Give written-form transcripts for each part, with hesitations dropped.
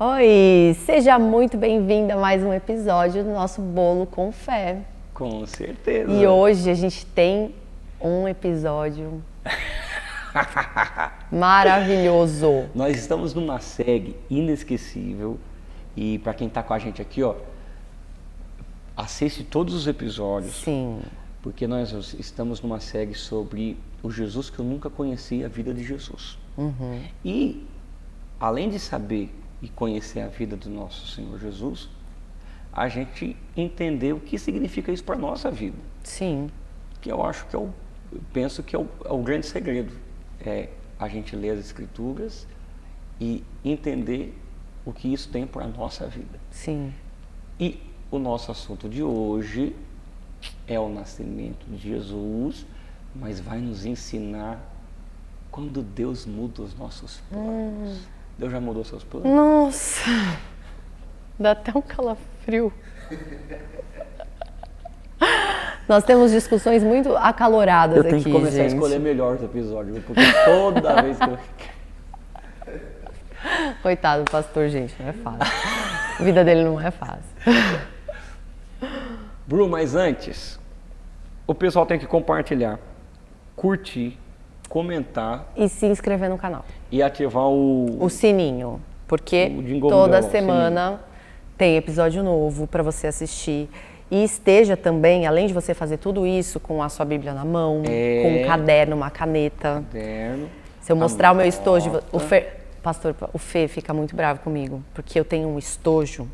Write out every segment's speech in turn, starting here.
Oi, seja muito bem-vinda a mais um episódio do nosso Bolo com Fé. Com certeza. E hoje a gente tem um episódio maravilhoso. Nós estamos numa série inesquecível e para quem tá com a gente aqui, ó, assiste todos os episódios. Sim. Porque nós estamos numa série sobre o Jesus que eu nunca conheci, a vida de Jesus. Uhum. E além de saber e conhecer a vida do nosso Senhor Jesus, a gente entender o que significa isso para a nossa vida. Sim. Que eu acho que eu penso que é o grande segredo. É a gente ler as Escrituras e entender o que isso tem para a nossa vida. Sim. E o nosso assunto de hoje é o nascimento de Jesus, mas vai nos ensinar quando Deus muda os nossos planos. Deus já mudou seus planos? Nossa, dá até um calafrio. Nós temos discussões muito acaloradas aqui, Eu tenho que começar gente. a escolher melhor os episódios, porque toda vez que eu... Coitado do pastor, gente, não é fácil. A vida dele não é fácil. Bruno, mas antes, o pessoal tem que compartilhar, curtir, comentar E se inscrever no canal. e ativar o Sininho, porque O jingle toda bell, semana tem episódio novo para você assistir. E esteja também, além de você fazer tudo isso com a sua Bíblia na mão, com um caderno, uma caneta. caderno. Se eu mostrar o meu Anota. estojo, pastor, o Fê fica muito bravo comigo, porque eu tenho um estojo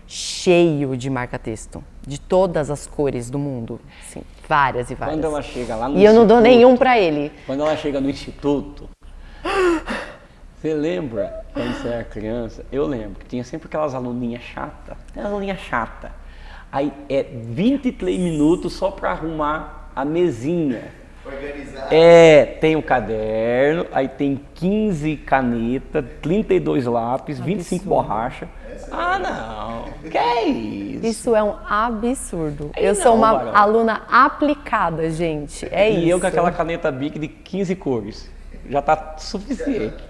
cheio de marca-texto, de todas as cores do mundo, assim, várias e várias. Quando ela chega lá no E eu não dou instituto, nenhum para ele. Quando ela chega no instituto, você lembra quando você era criança? Eu lembro que tinha sempre aquelas aluninhas chatas. Aí é 23 minutos só para arrumar a mesinha. Organizar. Tem o caderno, aí tem 15 canetas, 32 lápis, 25 borracha. Ah, não. Que é isso? Isso é um absurdo. Aí Eu não, sou uma Varão. aluna aplicada, gente. É isso. E eu com aquela caneta Bic de 15 cores. Já tá suficiente.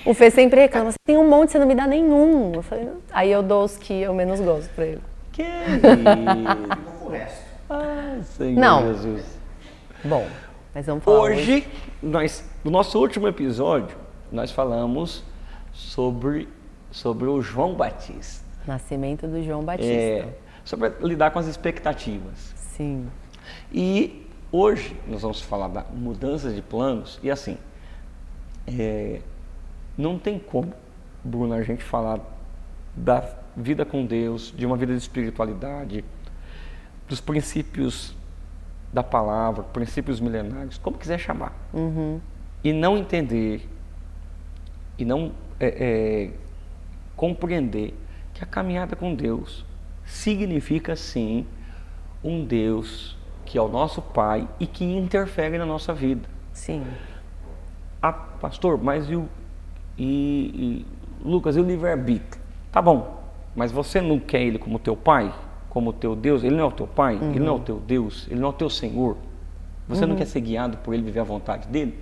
O Fê sempre reclama, você tem um monte, você não me dá nenhum. Aí eu dou os que eu menos gosto pra ele. Que Ficou com o resto. Ai, Senhor Não. Jesus. Bom, mas vamos falar Hoje, no nosso último episódio, nós falamos sobre o João Batista. Nascimento do João Batista. Sobre lidar com as expectativas. Sim. E hoje nós vamos falar da mudança de planos. E assim, não tem como, Bruno, a gente falar da vida com Deus, de uma vida de espiritualidade, dos princípios da palavra, princípios milenários, como quiser chamar, e não entender, e não compreender que a caminhada com Deus significa sim um Deus que é o nosso Pai e que interfere na nossa vida. Sim. Ah, pastor, mas Lucas, e o livre-arbítrio? Tá bom, mas você não quer ele como teu pai? Como teu Deus? Ele não é o teu pai? Ele não é o teu Deus? Ele não é o teu Senhor? Você não quer ser guiado por ele, viver a vontade dele?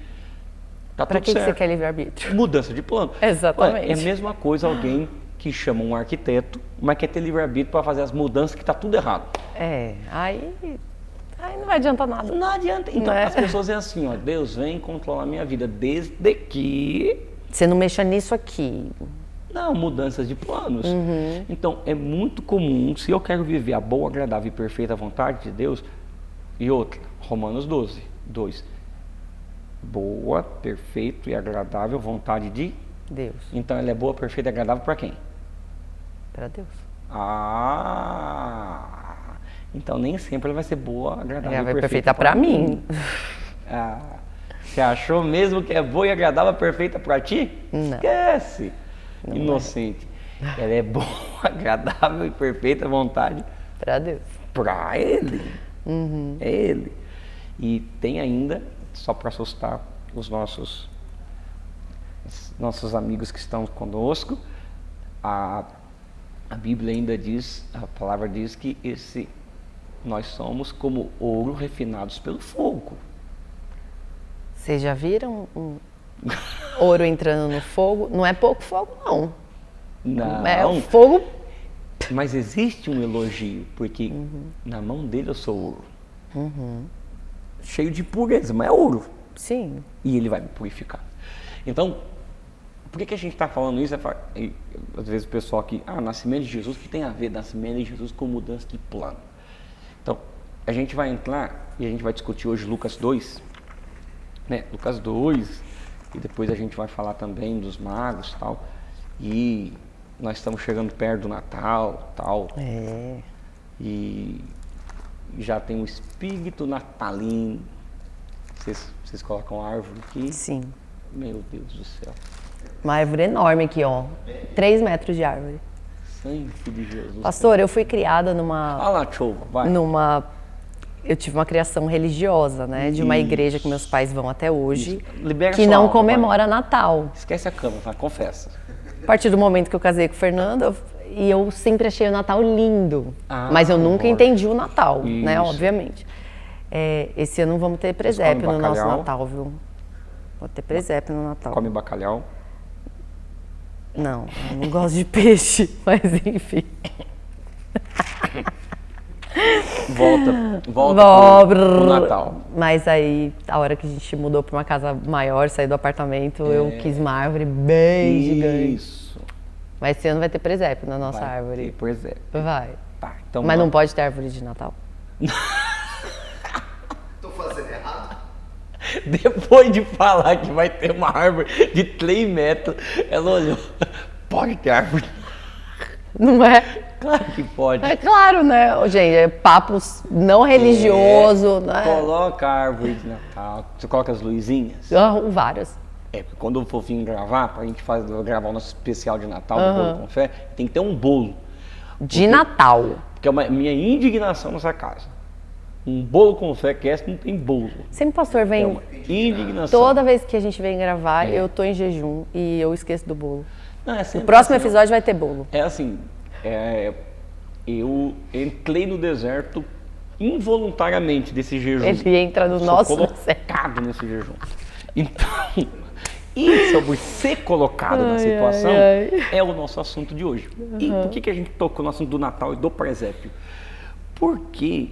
Tá Pra tudo que certo. você quer livre-arbítrio? Mudança de plano. Exatamente. Ué, é a mesma coisa alguém que chama um arquiteto, mas quer ter livre-arbítrio para fazer as mudanças que tá tudo errado. Aí não vai adiantar nada. Não adianta. Então, Não é? as pessoas dizem assim, ó, Deus vem controlar a minha vida desde que... Você não mexa nisso aqui. Não, mudanças de planos. Então, é muito comum, se eu quero viver a boa, agradável e perfeita vontade de Deus, e outra, Romanos 12, 2. Boa, perfeita e agradável vontade de... Deus. Então, ela é boa, perfeita e agradável para quem? Pra Deus. Então nem sempre ela vai ser boa, agradável Ela e vai perfeita perfeita pra mim. Você achou mesmo que é boa e agradável e perfeita pra ti? Não. Esquece. Inocente. Ela é boa, agradável e perfeita vontade Pra Deus. pra ele. É ele. E tem ainda, só para assustar os nossos amigos que estão conosco, a Bíblia ainda diz, a palavra diz que nós somos como ouro refinados pelo fogo. Vocês já viram um ouro entrando no fogo? Não é pouco fogo, não. Não. É o fogo. Mas existe um elogio, porque na mão dele eu sou ouro. Cheio de pureza, mas é ouro. Sim. E ele vai me purificar. Então, por que a gente está falando isso? Às vezes o pessoal aqui, nascimento de Jesus, o que tem a ver nascimento de Jesus com mudança de plano? Então, a gente vai entrar e a gente vai discutir hoje Lucas 2, né? Lucas 2, e depois a gente vai falar também dos magos e tal. E nós estamos chegando perto do Natal, tal. É. E já tem um espírito natalino. Vocês colocam a árvore aqui? Sim. Meu Deus do céu. Uma árvore enorme aqui, ó. 3 metros de árvore. Sangue de Jesus. Pastor, eu fui criada numa... Olha lá, show, vai. Eu tive uma criação religiosa, né? De uma igreja que meus pais vão até hoje. Libera que sua não alma, comemora Natal. Esquece a cama, tá? Confessa. A partir do momento que eu casei com o Fernando, eu sempre achei o Natal lindo. Mas eu nunca entendi o Natal, né? Obviamente. Esse ano vamos ter presépio no nosso Natal, viu? Vou ter presépio no Natal. Come bacalhau? Não, eu não gosto de peixe, mas enfim. Volta pro Natal. Mas aí, a hora que a gente mudou para uma casa maior, saí do apartamento, eu quis uma árvore bem gigante. Isso. Mas esse ano vai ter presépio na nossa árvore. Ter presépio. Vai. Tá, então Mas não pode ter árvore de Natal. Tô fazendo errado? Depois de falar que vai ter uma árvore de 3 metros, ela olhou. Pode ter árvore? Não é? Claro que pode. É claro, né? Gente, é papos não religioso, né? Coloca a árvore de Natal. Você coloca as luzinhas? Várias. Porque quando eu for vir gravar, pra gente gravar o nosso especial de Natal do Bolo com Fé, tem que ter um bolo. De Natal. Porque é a minha indignação nessa casa. Um bolo com fé que essa não tem bolo. Sempre o pastor vem... É uma indignação. Toda vez que a gente vem gravar, eu tô em jejum e eu esqueço do bolo. Não, é O próximo episódio vai ter bolo. É assim, eu entrei no deserto involuntariamente desse jejum. Ele entra no Sou nosso colocado nesse jejum. Então, e sobre ser colocado na situação é o nosso assunto de hoje. E por que a gente tocou no assunto do Natal e do presépio? Porque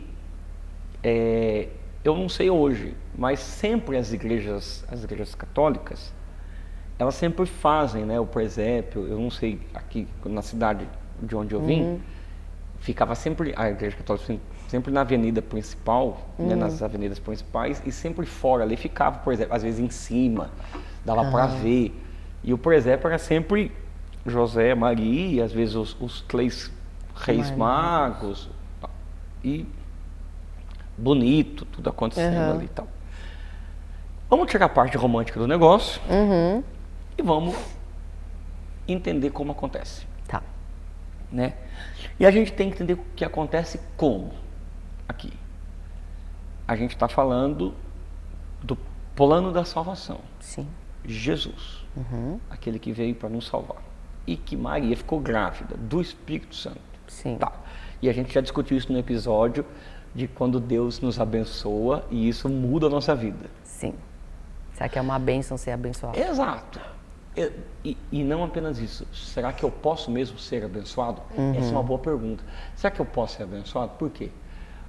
eu não sei hoje, mas sempre as igrejas católicas, elas sempre fazem, né, o presépio. Eu não sei, aqui na cidade de onde eu vim, ficava sempre a igreja católica sempre na avenida principal, né, nas avenidas principais, e sempre fora ali ficava o presépio, às vezes em cima, dava para ver. E o presépio era sempre José, Maria, às vezes os 3 reis magos, e bonito, tudo acontecendo ali e tal. Vamos tirar a parte romântica do negócio e vamos entender como acontece. Tá. Né? E a gente tem que entender o que acontece como aqui. A gente está falando do plano da salvação. Sim. Jesus, aquele que veio para nos salvar. E que Maria ficou grávida do Espírito Santo. Sim. Tá. E a gente já discutiu isso no episódio de quando Deus nos abençoa e isso muda a nossa vida. Sim. Será que é uma bênção ser abençoado? Exato. E não apenas isso. Será que eu posso mesmo ser abençoado? Essa é uma boa pergunta. Será que eu posso ser abençoado? Por quê?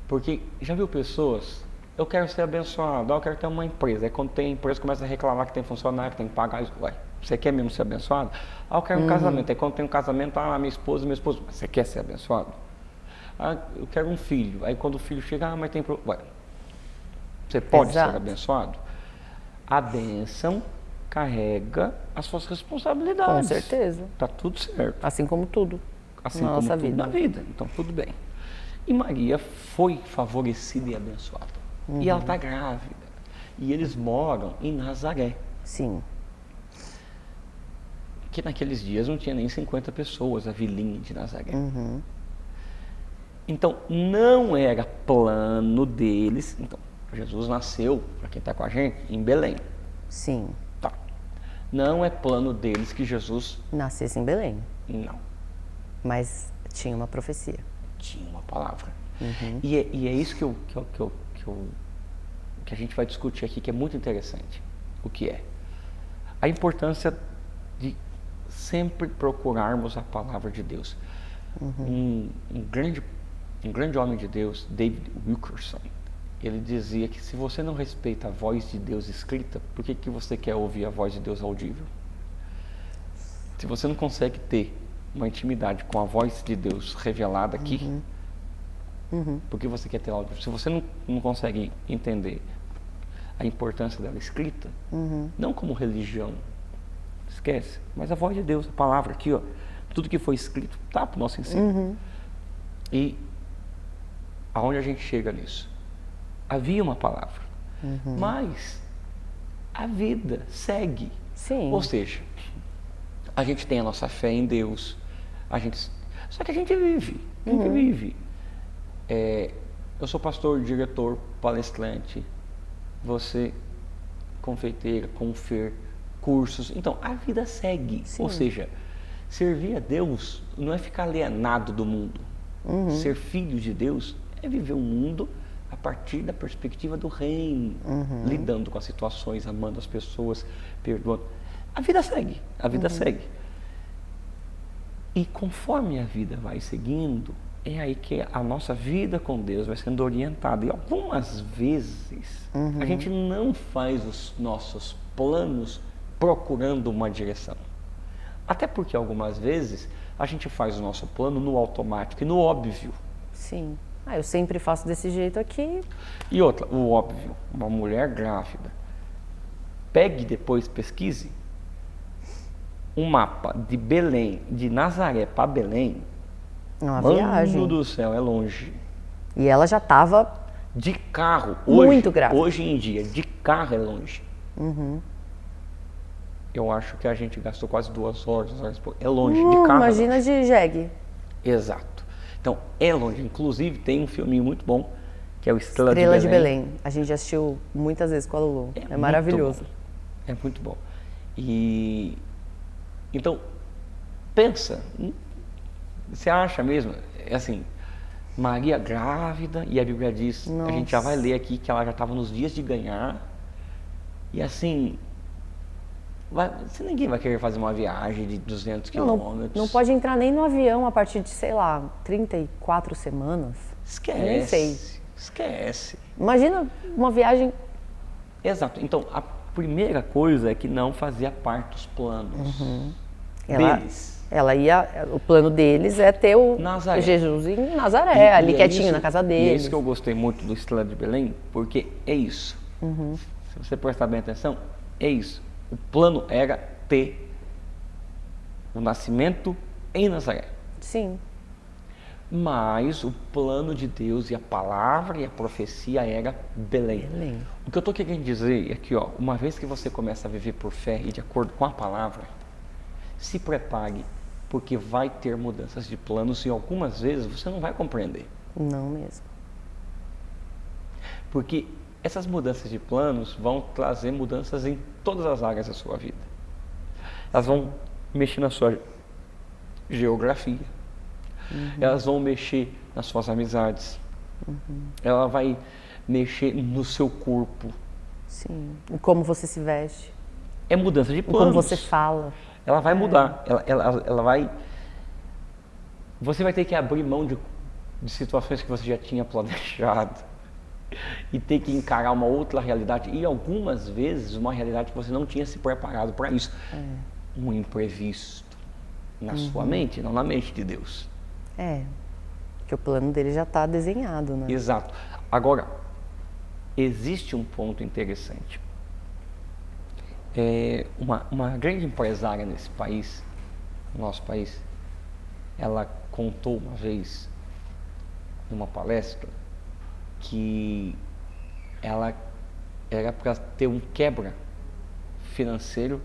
Porque já viu pessoas, eu quero ser abençoado, eu quero ter uma empresa. Aí quando tem empresa, começa a reclamar que tem funcionário, que tem que pagar isso. Ué, você quer mesmo ser abençoado? Eu quero um casamento. Aí quando tem um casamento, minha esposa, você quer ser abençoado? Eu quero um filho. Aí quando o filho chega, mas tem problema. Ué, você pode ser abençoado? A bênção carrega as suas responsabilidades. Com certeza. Tá tudo certo. Assim como tudo Assim na como nossa tudo vida. na vida. Então tudo bem. E Maria foi favorecida e abençoada. E ela está grávida. E eles moram em Nazaré. Sim. Que naqueles dias não tinha nem 50 pessoas, a vilinha de Nazaré. Então, não era plano deles. Então, Jesus nasceu, para quem está com a gente, em Belém. Sim. Tá. Não é plano deles que Jesus... Nascesse em Belém. Não. Mas tinha uma profecia. Tinha uma palavra. E é isso que a gente vai discutir aqui, que é muito interessante. O que é? A importância de sempre procurarmos a palavra de Deus. Um grande homem de Deus, David Wilkerson, ele dizia que se você não respeita a voz de Deus escrita, por que você quer ouvir a voz de Deus audível? Se você não consegue ter uma intimidade com a voz de Deus revelada aqui, por que você quer ter ela audível? Se você não consegue entender a importância dela escrita, não como religião, esquece, mas a voz de Deus, a palavra aqui, ó, tudo que foi escrito está para o nosso ensino. E aonde a gente chega nisso? Havia uma palavra, mas a vida segue. Sim. Ou seja, a gente tem a nossa fé em Deus, só que a gente vive, eu sou pastor, diretor, palestrante, você confeiteira, confer, cursos, então a vida segue. Sim. Ou seja, servir a Deus não é ficar alienado do mundo. Ser filho de Deus é viver o mundo a partir da perspectiva do reino, lidando com as situações, amando as pessoas, perdoando. A vida segue, a vida segue. E conforme a vida vai seguindo, é aí que a nossa vida com Deus vai sendo orientada. E algumas vezes a gente não faz os nossos planos procurando uma direção. Até porque algumas vezes a gente faz o nosso plano no automático e no óbvio. Sim. Eu sempre faço desse jeito aqui. E outra, o óbvio, uma mulher grávida, pegue depois, pesquise um mapa de Belém, de Nazaré para Belém. É uma viagem. Mano do céu, é longe. E ela já estava de carro. Muito grávida. Hoje em dia, de carro é longe. Eu acho que a gente gastou quase 2 horas. É longe, de carro. Imagina de jegue. Exato. Então, é longe. Inclusive, tem um filminho muito bom, que é o Estrela de Belém. A gente já assistiu muitas vezes com a Lulu. É maravilhoso. Bom. É muito bom. E então, pensa, você acha mesmo, é assim, Maria grávida, e a Bíblia diz, a gente já vai ler aqui que ela já estava nos dias de ganhar, e assim, ninguém vai querer fazer uma viagem de 200 quilômetros. Não pode entrar nem no avião a partir de, sei lá, 34 semanas. Esquece. Nem sei. Esquece. Imagina uma viagem. Exato. Então, a primeira coisa é que não fazia parte dos planos deles. O plano deles é ter o Nazaré. Jesus em Nazaré, ali quietinho na casa deles. E é isso que eu gostei muito do Estrela de Belém, porque é isso. Se você prestar bem atenção, é isso. O plano era ter o nascimento em Nazaré. Sim. Mas o plano de Deus e a palavra e a profecia era Belém. O que eu estou querendo dizer é que, uma vez que você começa a viver por fé e de acordo com a palavra, se prepare, porque vai ter mudanças de planos e algumas vezes você não vai compreender. Não mesmo. Porque essas mudanças de planos vão trazer mudanças em todas as áreas da sua vida. Elas vão mexer na sua geografia. Elas vão mexer nas suas amizades. Ela vai mexer no seu corpo. Sim. E como você se veste. É mudança de planos. Como você fala. Ela vai mudar. Ela vai... Você vai ter que abrir mão de situações que você já tinha planejado e ter que encarar uma outra realidade. E algumas vezes uma realidade que você não tinha se preparado para isso. Um imprevisto na sua mente, não na mente de Deus. Porque o plano dele já está desenhado, né? Exato. Agora, existe um ponto interessante. Uma grande empresária nesse país, no nosso país, ela contou uma vez, numa palestra, que ela era para ter um quebra financeiro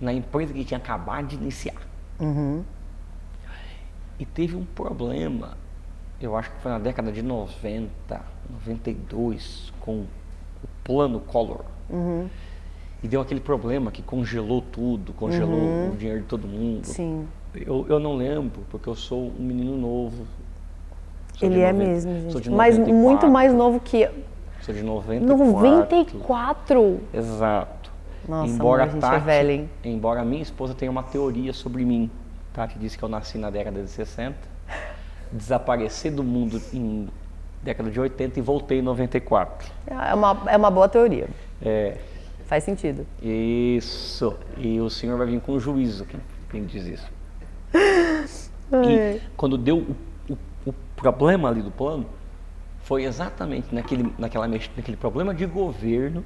na empresa que tinha acabado de iniciar. E teve um problema, eu acho que foi na década de 90, 92, com o plano Collor. E deu aquele problema que congelou tudo, congelou o dinheiro de todo mundo. Sim. Eu não lembro, porque eu sou um menino novo. Ele é mesmo, gente. Mas muito mais novo que eu. Sou de 94. 94? Exato. Nossa, amor, a gente é velha, hein? Embora a minha esposa tenha uma teoria sobre mim. Tati disse que eu nasci na década de 60, desapareci do mundo em década de 80 e voltei em 94. É uma boa teoria. É. Faz sentido. Isso. E o senhor vai vir com juízo, quem diz isso. E quando deu o problema ali do plano, foi exatamente naquele problema de governo,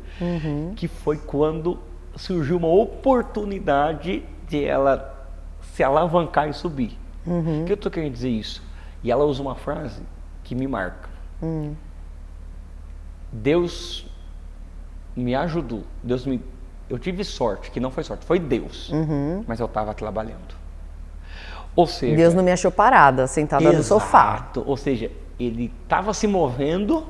que foi quando surgiu uma oportunidade de ela se alavancar e subir. Por que eu estou querendo dizer isso? E ela usa uma frase que me marca. Deus me ajudou. Eu tive sorte, que não foi sorte, foi Deus. Mas eu estava trabalhando. Ou seja, Deus não me achou parada, sentada no sofá. Exato. Ou seja, ele estava se movendo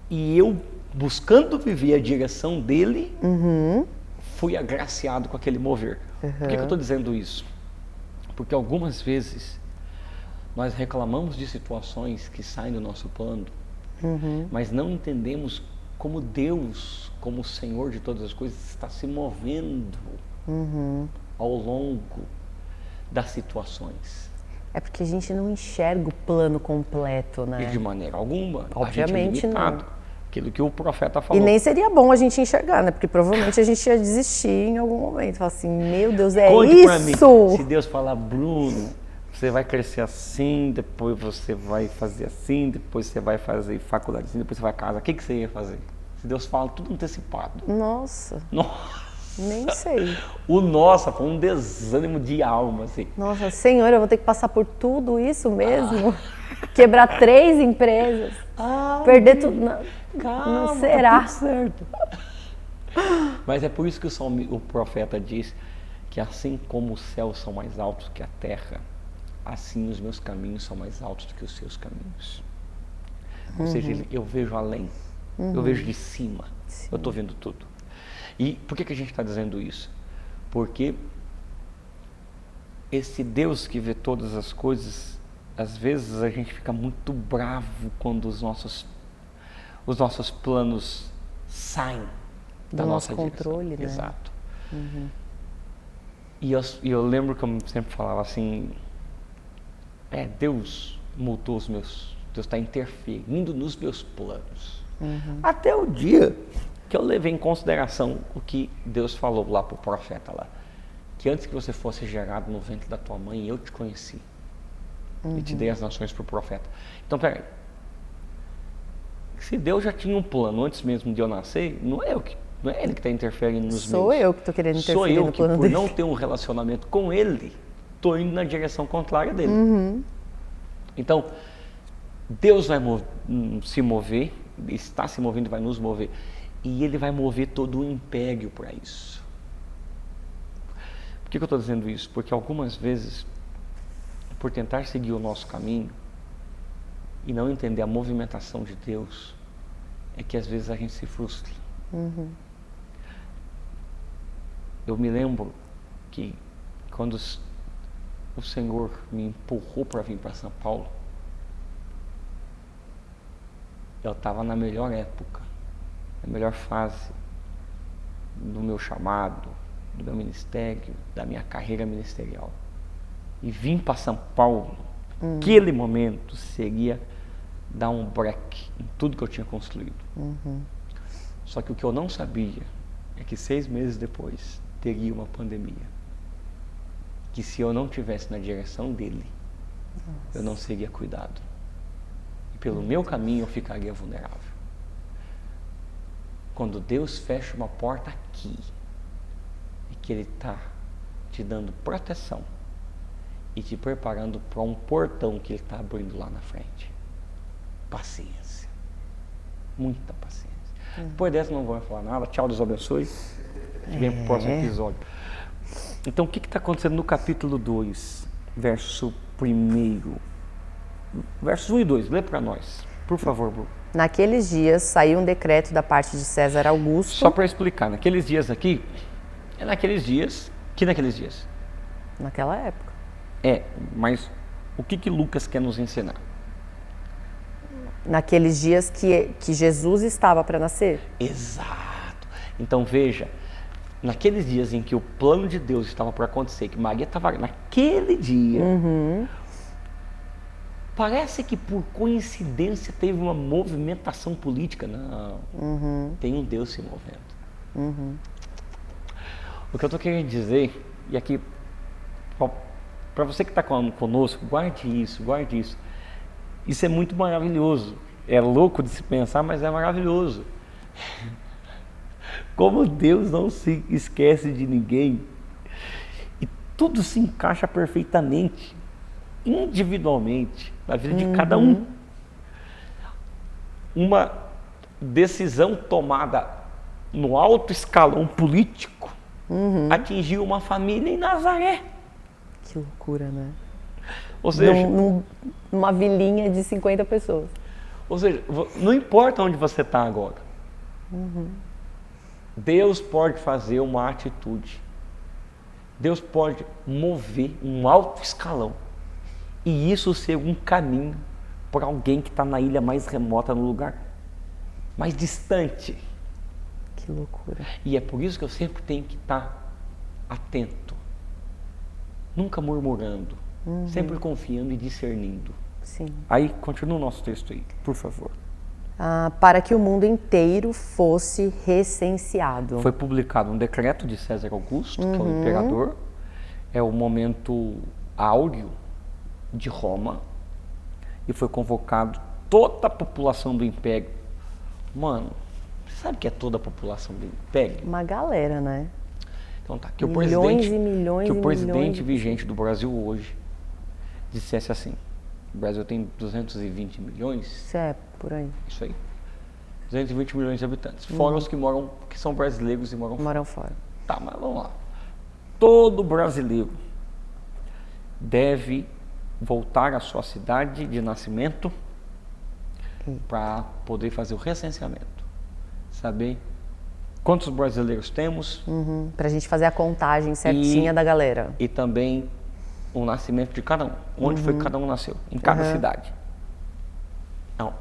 e eu, buscando viver a direção dele, fui agraciado com aquele mover. Por que eu estou dizendo isso? Porque algumas vezes nós reclamamos de situações que saem do nosso plano, mas não entendemos como Deus, como o Senhor de todas as coisas, está se movendo ao longo das situações. É porque a gente não enxerga o plano completo, né? E de maneira alguma. Obviamente não. Aquilo que o profeta falou. E nem seria bom a gente enxergar, né? Porque provavelmente a gente ia desistir em algum momento. Falar assim, meu Deus, é Conte isso! Pra mim, se Deus falar, Bruno, você vai crescer assim, depois você vai fazer assim, depois você vai fazer faculdade assim, depois você vai casar. O que você ia fazer? Se Deus fala tudo antecipado. Nossa. Nem sei. O nosso foi um desânimo de alma, assim. Nossa, Senhor, eu vou ter que passar por tudo isso mesmo? Quebrar 3 empresas? Perder tudo? Não será? Tá tudo certo. Mas é por isso que o profeta diz que assim como os céus são mais altos que a terra, assim os meus caminhos são mais altos do que os seus caminhos. Ou seja, eu vejo além, eu vejo de cima, eu estou vendo tudo. E por que a gente está dizendo isso? Porque esse Deus que vê todas as coisas, às vezes a gente fica muito bravo quando os nossos planos saem da nossa controle, direção. né? Exato. E eu lembro que eu sempre falava assim, Deus mudou Deus está interferindo nos meus planos. Até o dia que eu levei em consideração o que Deus falou lá para o profeta lá, que antes que você fosse gerado no ventre da tua mãe, eu te conheci e te dei as nações para o profeta. Então, peraí, se Deus já tinha um plano antes mesmo de eu nascer, não é Ele que está interferindo nos meus. Sou eu que estou querendo interferir no plano dele. Sou eu que, por não ter um relacionamento com Ele, estou indo na direção contrária dele. Então, Deus vai se mover, está se movendo e vai nos mover. E Ele vai mover todo o império para isso. Por que eu estou dizendo isso? Porque algumas vezes, por tentar seguir o nosso caminho e não entender a movimentação de Deus, é que às vezes a gente se frustra. Eu me lembro que quando o Senhor me empurrou para vir para São Paulo, eu estava na melhor época, na melhor fase do meu chamado, do meu ministério, da minha carreira ministerial. E vim para São Paulo, naquele momento seria dar um break em tudo que eu tinha construído. Só que o que eu não sabia é que 6 meses depois teria uma pandemia. Que se eu não estivesse na direção dele, eu não seria cuidado. E pelo meu caminho eu ficaria vulnerável. Quando Deus fecha uma porta aqui, é que Ele está te dando proteção e te preparando para um portão que Ele está abrindo lá na frente. Paciência. Muita paciência. Depois dessa não vou falar nada. Tchau, Deus abençoe. A gente vem para o próximo episódio. Então, o que está acontecendo no capítulo 2, verso 1? Versos 1 e 2, lê para nós, por favor, Bruno. Naqueles dias saiu um decreto da parte de César Augusto. Só para explicar, naqueles dias aqui, é naqueles dias, que naqueles dias? Naquela época. Mas o que Lucas quer nos ensinar? Naqueles dias que Jesus estava para nascer. Exato. Então veja, naqueles dias em que o plano de Deus estava por acontecer, que Maria estava naquele dia, parece que por coincidência teve uma movimentação política. Não, tem um Deus se movendo. O que eu estou querendo dizer, e aqui, para você que está conosco, guarde isso, guarde isso. Isso é muito maravilhoso. É louco de se pensar, mas é maravilhoso. Como Deus não se esquece de ninguém. E tudo se encaixa perfeitamente, individualmente, na vida de cada um. Uma decisão tomada no alto escalão político atingiu uma família em Nazaré. Que loucura, né? Ou seja, numa vilinha de 50 pessoas. Ou seja, não importa onde você está agora. Deus pode fazer uma atitude. Deus pode mover um alto escalão. E isso ser um caminho para alguém que está na ilha mais remota, no lugar mais distante. Que loucura. E é por isso que eu sempre tenho que estar atento. Nunca murmurando. Sempre confiando e discernindo. Sim. Aí, continua o nosso texto aí, por favor. Para que o mundo inteiro fosse recenseado. Foi publicado um decreto de César Augusto, que é o imperador. É o momento áureo de Roma. E foi convocado toda a população do império. Mano, você sabe o que é toda a população do império? Uma galera, né? Então tá, que o presidente vigente do Brasil hoje dissesse assim: o Brasil tem 220 milhões. Isso é por aí. Isso aí. 220 milhões de habitantes. Fora os que são brasileiros e moram fora. Tá, mas vamos lá. Todo brasileiro deve voltar à sua cidade de nascimento para poder fazer o recenseamento. Saber quantos brasileiros temos. Para a gente fazer a contagem certinha da galera. E também o nascimento de cada um. Onde foi que cada um nasceu? Em cada cidade. Não.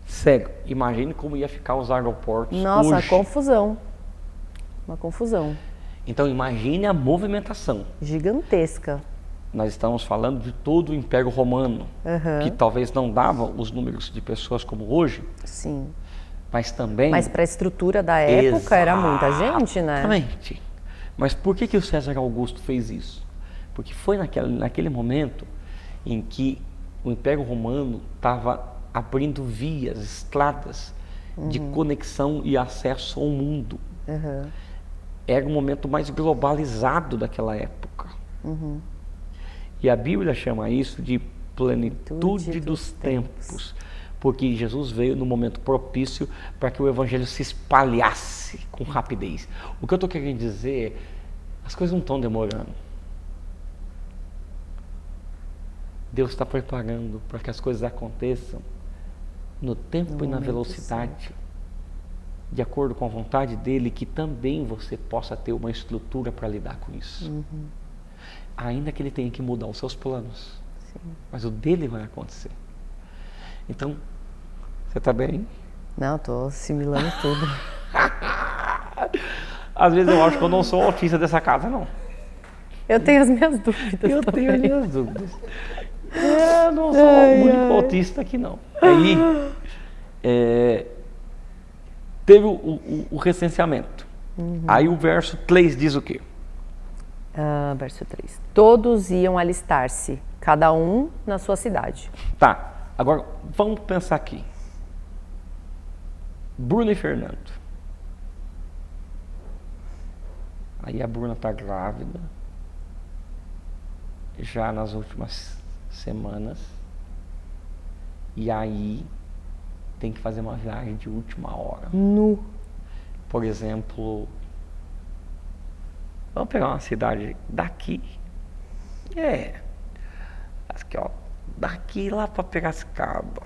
Sério, imagine como ia ficar os aeroportos Nossa, hoje. confusão. Uma confusão. Então imagine a movimentação. Gigantesca. Nós estamos falando de todo o Império Romano, que talvez não dava os números de pessoas como hoje. Sim. Mas também... Mas para a estrutura da época era muita gente, né? Exatamente. Mas por que o César Augusto fez isso? Porque foi naquele momento em que o Império Romano estava abrindo vias, estradas de conexão e acesso ao mundo. Era o momento mais globalizado daquela época. E a Bíblia chama isso de plenitude dos tempos. Porque Jesus veio no momento propício para que o Evangelho se espalhasse com rapidez. O que eu estou querendo dizer é, as coisas não estão demorando. Deus está preparando para que as coisas aconteçam no tempo e na velocidade, de acordo com a vontade dEle, que também você possa ter uma estrutura para lidar com isso. Ainda que Ele tenha que mudar os seus planos. Mas o dEle vai acontecer. Então, você está bem? Não, estou assimilando tudo. Às vezes eu acho que eu não sou autista dessa casa, não. Eu tenho as minhas dúvidas. Eu tenho as minhas dúvidas. Eu não sou o único autista aqui, não. Aí, teve o recenseamento. Aí o verso 3 diz o quê? Verso 3. Todos iam alistar-se, cada um na sua cidade. Tá. Agora, vamos pensar aqui. Bruna e Fernando. Aí a Bruna está grávida, já nas últimas semanas, e aí tem que fazer uma viagem de última hora. Por exemplo, vamos pegar uma cidade daqui. Aqui, ó. Daqui lá para Piracicaba,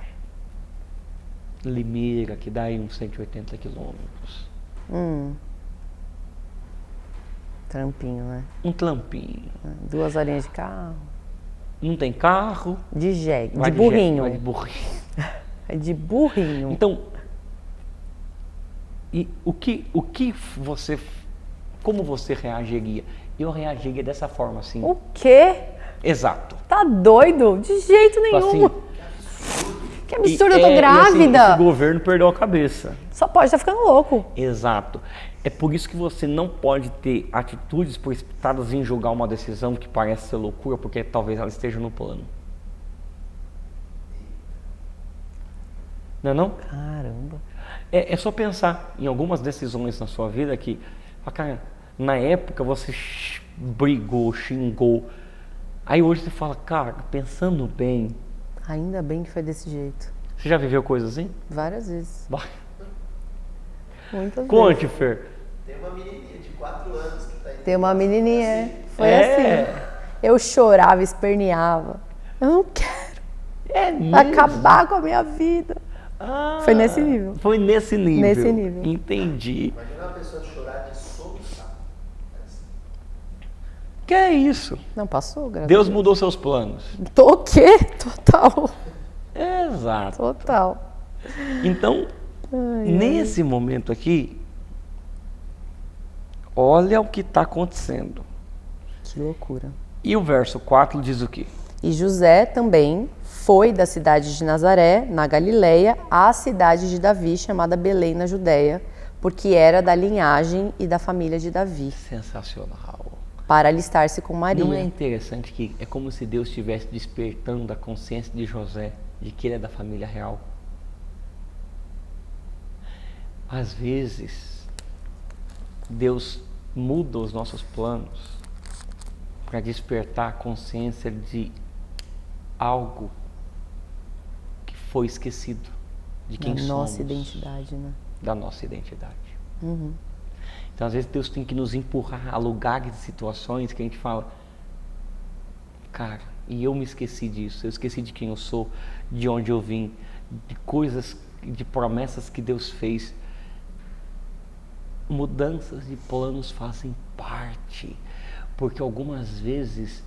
Limeira, que dá aí uns 180 quilômetros. Trampinho, né? Um trampinho. 2 horinhas de carro. Não tem carro. De jegue, de burrinho. Vai de burrinho. É de burrinho. Então, E como você reagiria? Eu reagiria dessa forma, assim. O quê? Exato. Tá doido? De jeito nenhum. Assim, que absurdo, eu tô grávida. E assim, esse governo perdeu a cabeça. Só pode estar ficando louco. Exato. É por isso que você não pode ter atitudes precipitadas em julgar uma decisão que parece ser loucura, porque talvez ela esteja no plano. Não é não? Caramba. É só pensar em algumas decisões na sua vida que, cara, na época você brigou, xingou. Aí hoje você fala, cara, pensando bem. Ainda bem que foi desse jeito. Você já viveu coisas assim? Várias vezes. Muitas Conte, vezes. Fer. Tem uma menininha de 4 anos que tá aí. Tem uma menininha, foi assim. Eu chorava, esperneava. Eu não quero. Acabar com a minha vida. Foi nesse nível. Foi nesse nível. Nesse nível. Entendi. Imagina uma pessoa chorar de soluçar. Que é isso? Não passou, graças Deus a Deus. mudou seus planos. O quê? Total. Exato. Total. Então, nesse momento aqui, olha o que está acontecendo. Que loucura. E o verso 4 diz o quê? E José também foi da cidade de Nazaré, na Galileia, à cidade de Davi, chamada Belém, na Judéia, porque era da linhagem e da família de Davi, Sensacional. para alistar-se com Maria. Não é interessante que é como se Deus estivesse despertando a consciência de José de que ele é da família real? Às vezes, Deus muda os nossos planos para despertar a consciência de algo que foi esquecido, de quem somos. Da nossa identidade, né? Da nossa identidade. Então, às vezes, Deus tem que nos empurrar a lugares e situações que a gente fala, cara, e eu me esqueci disso, eu esqueci de quem eu sou, de onde eu vim, de coisas, de promessas que Deus fez. Mudanças de planos fazem parte, porque algumas vezes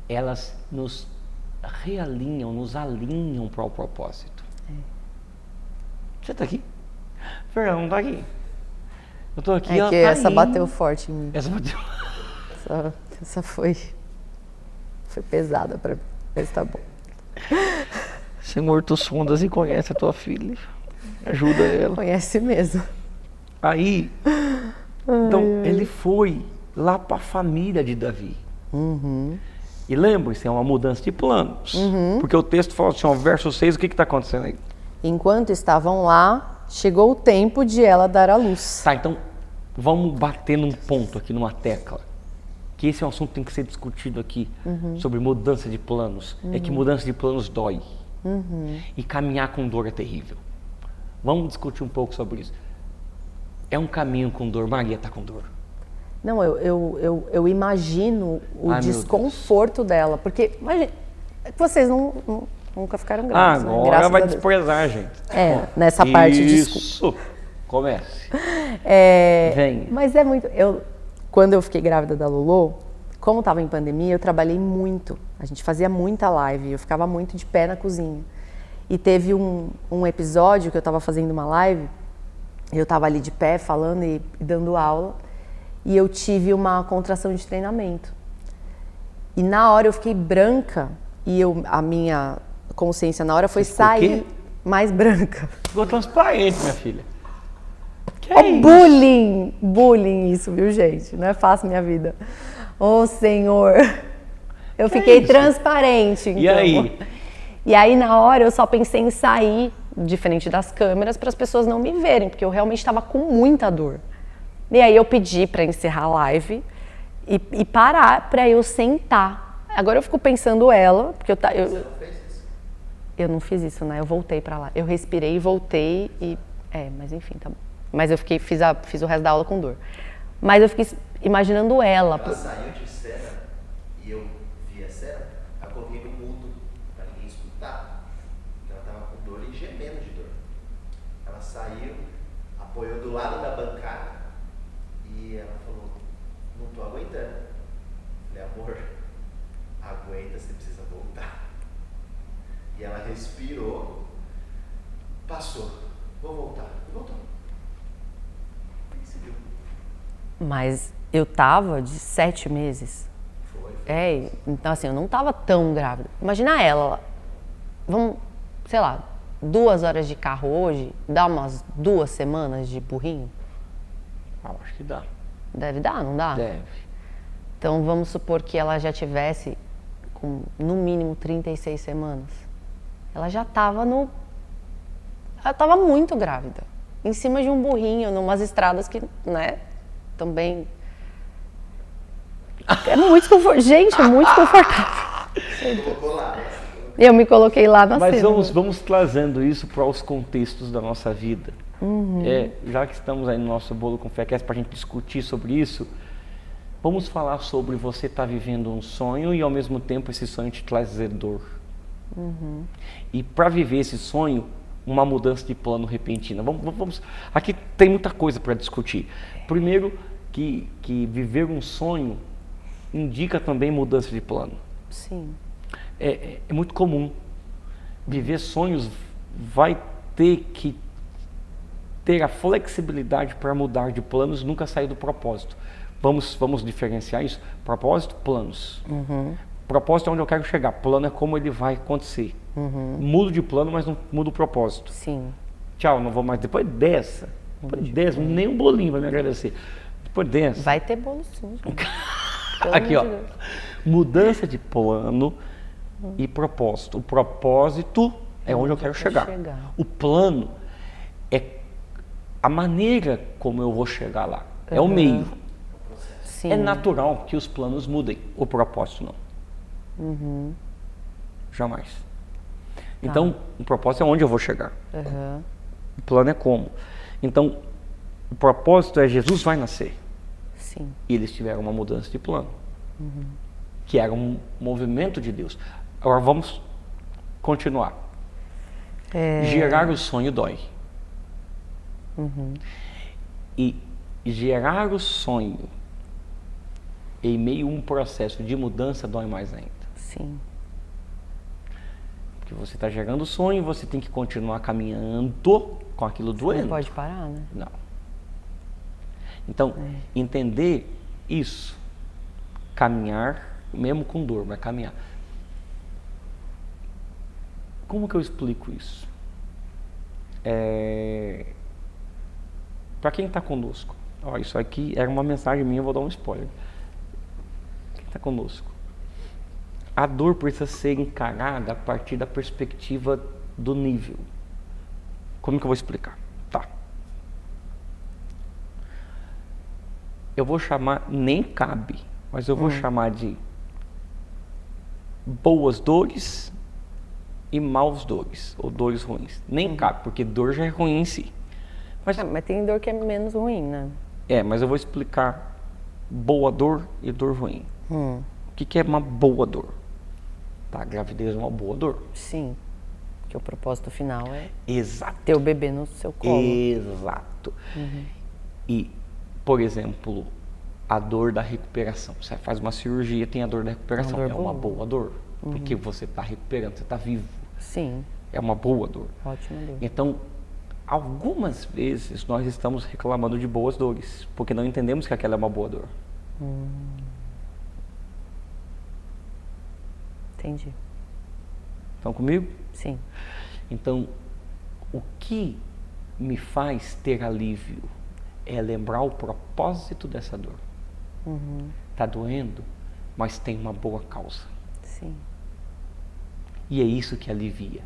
elas nos realinham, nos alinham para o propósito. Você está aqui? Fernando não está aqui. Eu estou aqui. É que essa bateu forte em mim. Essa bateu. Essa foi pesada para mim. Mas tá bom. Senhor, tu sondas e conhece a tua filha. Ajuda ela. Conhece mesmo. Aí, então, ele foi lá para a família de Davi. E lembre-se, é uma mudança de planos. Porque o texto fala assim, ó, verso 6, o que está acontecendo aí? Enquanto estavam lá, chegou o tempo de ela dar à luz. Tá, então, vamos bater num ponto aqui, numa tecla. Que esse é um assunto que tem que ser discutido aqui, sobre mudança de planos. É que mudança de planos dói. E caminhar com dor é terrível. Vamos discutir um pouco sobre isso. É um caminho com dor. Maria está com dor. Não, eu imagino o desconforto dela. Porque, imagina, vocês nunca ficaram grávidos. Agora né? Graças vai a Deus. desprezar, gente. Nessa parte de Isso. Comece. Vem. Mas é muito... Quando eu fiquei grávida da Lolo, como estava em pandemia, eu trabalhei muito. A gente fazia muita live, eu ficava muito de pé na cozinha. E teve um episódio que eu estava fazendo uma live, eu estava ali de pé falando e dando aula, e eu tive uma contração de treinamento. E na hora eu fiquei branca, e a minha consciência na hora foi sair mais branca. Ficou transparente, minha filha. Que bullying! Bullying isso, viu, gente? Não é fácil minha vida. Ô, Senhor! Eu fiquei transparente, então. E aí? E aí, na hora, eu só pensei em sair de frente das câmeras para as pessoas não me verem, porque eu realmente estava com muita dor. E aí eu pedi para encerrar a live e parar para eu sentar. Agora eu fico pensando ela, porque Você não fez isso? Eu não fiz isso, né? Eu voltei para lá. Eu respirei, voltei e... mas enfim, tá bom. Mas eu fiz o resto da aula com dor. Mas eu fiquei imaginando ela. Ela saiu de cena e eu vi a cena, eu coloquei no mudo para ninguém escutar, porque ela estava com dor e gemendo de dor. Ela saiu, apoiou do lado da bancada e ela falou, não tô aguentando. Eu falei, amor, aguenta, você precisa voltar. E ela respirou, passou, vou voltar. E voltou. Mas eu tava de 7 meses. Então assim, eu não tava tão grávida. Imagina ela, vamos, sei lá, 2 horas de carro hoje, dá umas 2 semanas de burrinho? Acho que dá. Deve dar, não dá? Deve. Então vamos supor que ela já tivesse com no mínimo 36 semanas. Ela já tava ela tava muito grávida. Em cima de um burrinho, numas estradas que, né, também... É muito confortável. Gente, é muito confortável. Colocou lá. Eu me coloquei lá na Mas cena. vamos trazendo isso para os contextos da nossa vida. Já que estamos aí no nosso Bolo com Fé, para a gente discutir sobre isso, vamos falar sobre você estar vivendo um sonho e ao mesmo tempo esse sonho te trazer dor. E para viver esse sonho, uma mudança de plano repentina. Aqui tem muita coisa para discutir. Primeiro, que viver um sonho indica também mudança de plano. Sim. É muito comum. Viver sonhos vai ter que ter a flexibilidade para mudar de planos, nunca sair do propósito. Vamos diferenciar isso? Propósito, planos. Propósito é onde eu quero chegar, plano é como ele vai acontecer. Mudo de plano, mas não mudo o propósito. Sim. Tchau, não vou mais. Depois dessa, nem um bolinho vai me agradecer. Depois dessa. Vai ter bolo sim. Aqui, ó. Mudança de plano e propósito. O propósito é onde eu quero chegar. O plano é a maneira como eu vou chegar lá. É o meio. Sim. É natural que os planos mudem. O propósito não. Jamais. Então, o propósito é onde eu vou chegar. O plano é como. Então, o propósito é Jesus vai nascer. Sim. E eles tiveram uma mudança de plano. Que era um movimento de Deus. Agora vamos continuar. Gerar o sonho dói. E gerar o sonho em meio a um processo de mudança dói mais ainda. Sim. Porque você está gerando o sonho, você tem que continuar caminhando com aquilo doendo. Não pode parar, né? Não. Então, entender isso, caminhar, mesmo com dor, mas caminhar. Como que eu explico isso? Para quem está conosco, ó, isso aqui era uma mensagem minha, eu vou dar um spoiler. Quem está conosco? A dor precisa ser encarada a partir da perspectiva do nível. Como que eu vou explicar? Tá. Eu vou chamar, nem cabe, mas eu vou chamar de boas dores e maus dores, ou dores ruins. Nem cabe, porque dor já é ruim em si. Mas tem dor que é menos ruim, né? Mas eu vou explicar boa dor e dor ruim. O que é uma boa dor? Tá, a gravidez é uma boa dor. Sim, que o propósito final é ter o bebê no seu colo. Exato. E, por exemplo, a dor da recuperação. Você faz uma cirurgia, tem a dor da recuperação. É uma boa dor, porque você está recuperando, você está vivo. Sim. É uma boa dor. Ótima dor. Então, algumas vezes nós estamos reclamando de boas dores, porque não entendemos que aquela é uma boa dor. Entendi. Estão comigo? Sim. Então, o que me faz ter alívio é lembrar o propósito dessa dor. Tá doendo, mas tem uma boa causa. Sim. E é isso que alivia.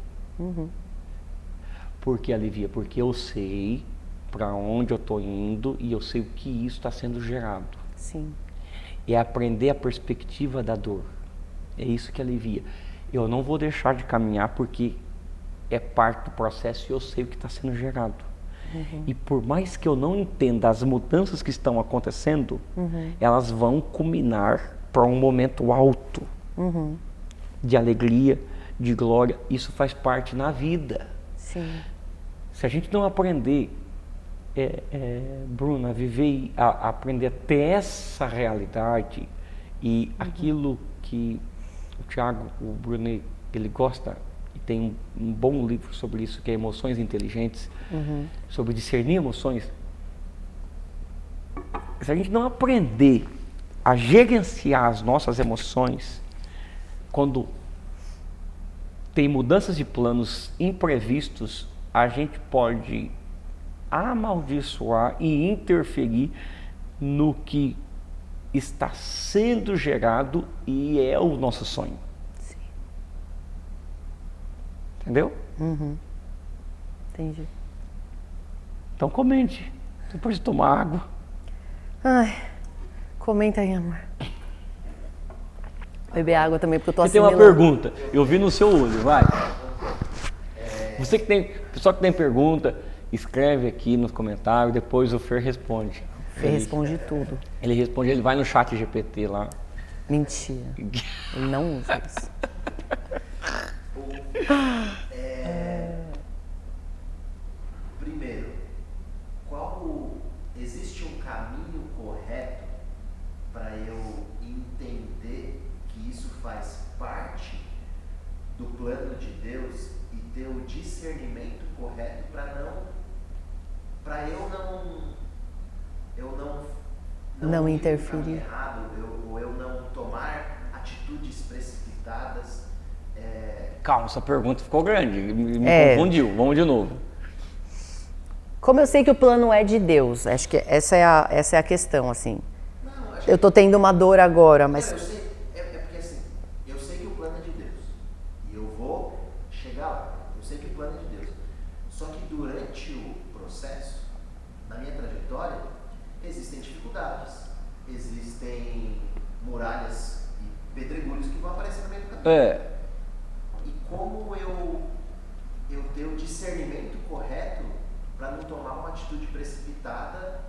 Por que alivia? Porque eu sei para onde eu estou indo e eu sei o que isso está sendo gerado. Sim. É aprender a perspectiva da dor. É isso que alivia. Eu não vou deixar de caminhar porque é parte do processo e eu sei o que está sendo gerado. E por mais que eu não entenda as mudanças que estão acontecendo, elas vão culminar para um momento alto de alegria, de glória. Isso faz parte na vida. Sim. Se a gente não aprender, Bruna, viver, a aprender a ter essa realidade e aquilo que o Thiago, o Brunet, ele gosta, e tem um bom livro sobre isso, que é Emoções Inteligentes, sobre discernir emoções. se a gente não aprender a gerenciar as nossas emoções, quando tem mudanças de planos imprevistos, a gente pode amaldiçoar e interferir no que está sendo gerado e é o nosso sonho. Sim. Entendeu? Entendi. Então comente, depois de tomar água. Ai, comenta aí, amor. Beber água também, porque eu tô Você tem uma assimilando. pergunta, eu vi no seu olho, vai. Você que tem, pessoal que tem pergunta, escreve aqui nos comentários, depois o Fer responde. Fê responde tudo. Ele responde, ele vai no chat GPT lá. Mentira. Ele não usa isso. Primeiro, existe um caminho correto para eu entender que isso faz parte do plano de Deus e ter o discernimento correto para eu Não ir no interferir. caminho errado, ou eu não tomar atitudes precipitadas. Calma, essa pergunta ficou grande, me confundiu. Vamos de novo. Como eu sei que o plano é de Deus? Acho que essa é a questão, assim. Não, Eu tô tendo uma dor agora, mas... Eu sei, porque assim, eu sei que o plano é de Deus. E eu vou chegar lá. Eu sei que o plano é de Deus. Só que durante o processo, na minha trajetória, existem dificuldades. Existem muralhas e pedregulhos que vão aparecer no meio do caminho. E como eu ter o discernimento correto para não tomar uma atitude precipitada